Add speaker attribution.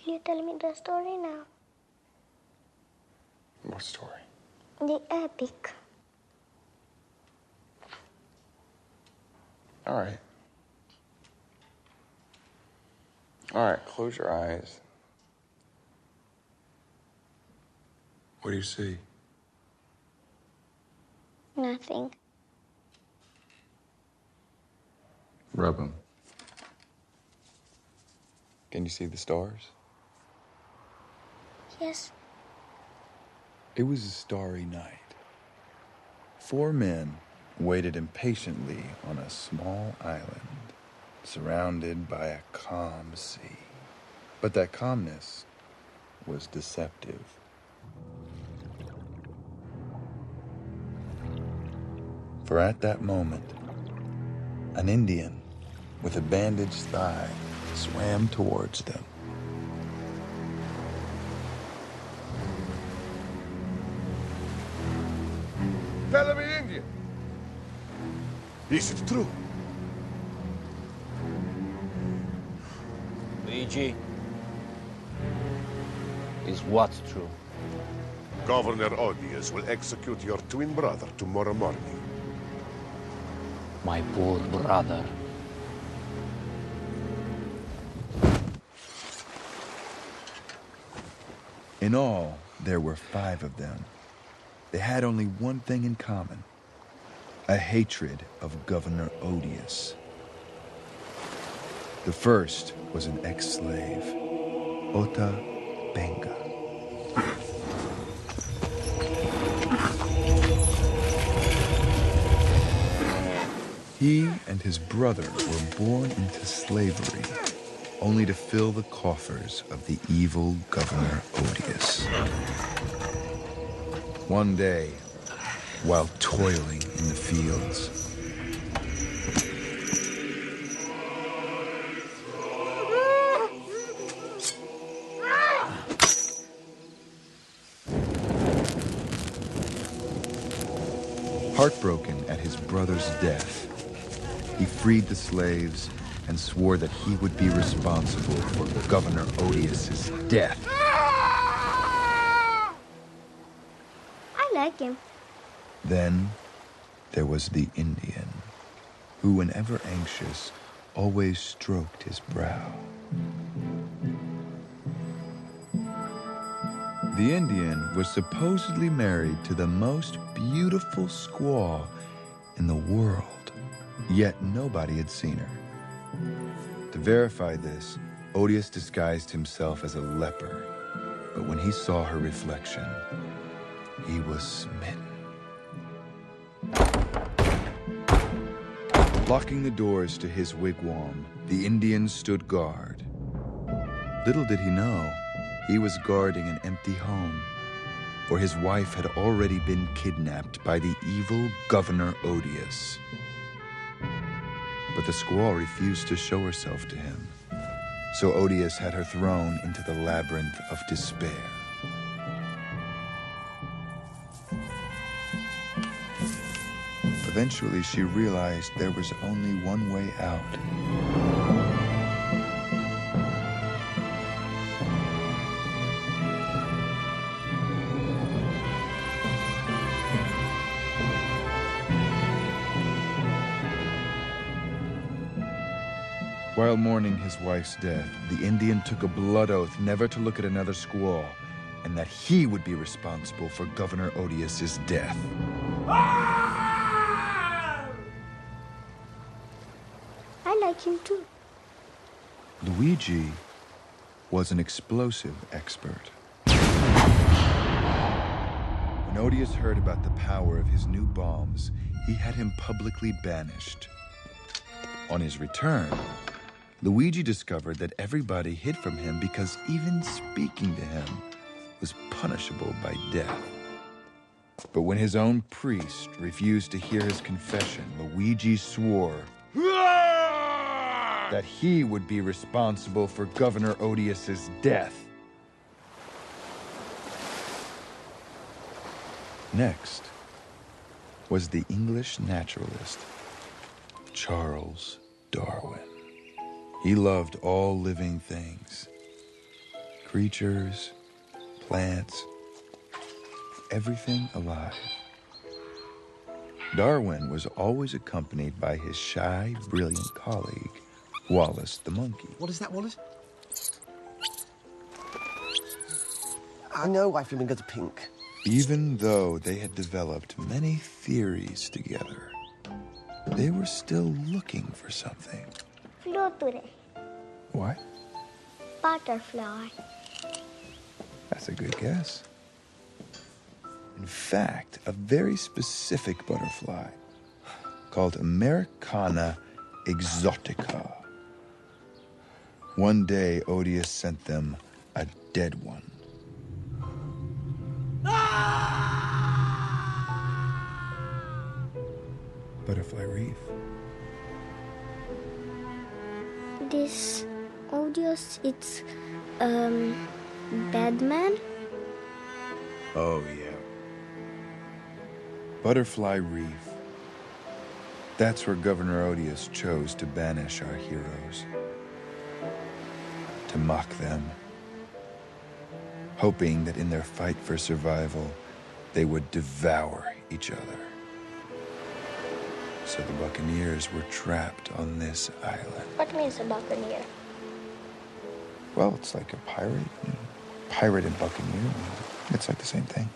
Speaker 1: You tell me the story now.
Speaker 2: What story?
Speaker 1: The epic.
Speaker 2: All right. All right, close your eyes. What do you see?
Speaker 1: Nothing.
Speaker 2: Rub them. Can you see the stars?
Speaker 1: Yes.
Speaker 3: It was a starry night. 4 men waited impatiently on a small island, surrounded by a calm sea. But that calmness was deceptive. For at that moment, an Indian with a bandaged thigh swam towards them.
Speaker 4: Tell me, Indian. Is it true?
Speaker 5: Luigi, is what true?
Speaker 4: Governor Odious will execute your twin brother tomorrow morning.
Speaker 5: My poor brother.
Speaker 3: In all, there were 5 of them. They had only one thing in common: a hatred of Governor Odious. The first was an ex-slave, Ota Benga. He and his brother were born into slavery, only to fill the coffers of the evil Governor Odious. One day, while toiling in the fields, heartbroken at his brother's death, he freed the slaves and swore that he would be responsible for Governor Odious's death.
Speaker 1: I like him.
Speaker 3: Then there was the Indian, who, whenever anxious, always stroked his brow. The Indian was supposedly married to the most beautiful squaw in the world, yet nobody had seen her. To verify this, Odious disguised himself as a leper, but when he saw her reflection, he was smitten. Locking the doors to his wigwam, the Indian stood guard. Little did he know, he was guarding an empty home, for his wife had already been kidnapped by the evil Governor Odious. But the squaw refused to show herself to him, so Odious had her thrown into the labyrinth of despair. Eventually, she realized there was only one way out. While mourning his wife's death, the Indian took a blood oath never to look at another squaw, and that he would be responsible for Governor Odious's death.
Speaker 1: I like him too.
Speaker 3: Luigi was an explosive expert. When Odious heard about the power of his new bombs, he had him publicly banished. On his return, Luigi discovered that everybody hid from him because even speaking to him was punishable by death. But when his own priest refused to hear his confession, Luigi swore that he would be responsible for Governor Odious's death. Next was the English naturalist, Charles Darwin. He loved all living things, creatures, plants, everything alive. Darwin was always accompanied by his shy, brilliant colleague, Wallace the monkey.
Speaker 6: What is that, Wallace? I know why flamingos are pink.
Speaker 3: Even though they had developed many theories together, they were still looking for something.
Speaker 1: Fluture.
Speaker 3: What?
Speaker 1: Butterfly.
Speaker 3: That's a good guess. In fact, a very specific butterfly called Americana exotica. One day, Odious sent them a dead one. Butterfly Reef.
Speaker 1: This Odious, it's, bad man?
Speaker 3: Oh, yeah. Butterfly Reef. That's where Governor Odious chose to banish our heroes. To mock them. Hoping that in their fight for survival, they would devour each other. So the Buccaneers were trapped on this island.
Speaker 1: What means a buccaneer?
Speaker 3: Well, it's like a pirate. Pirate and Buccaneer. It's like the same thing.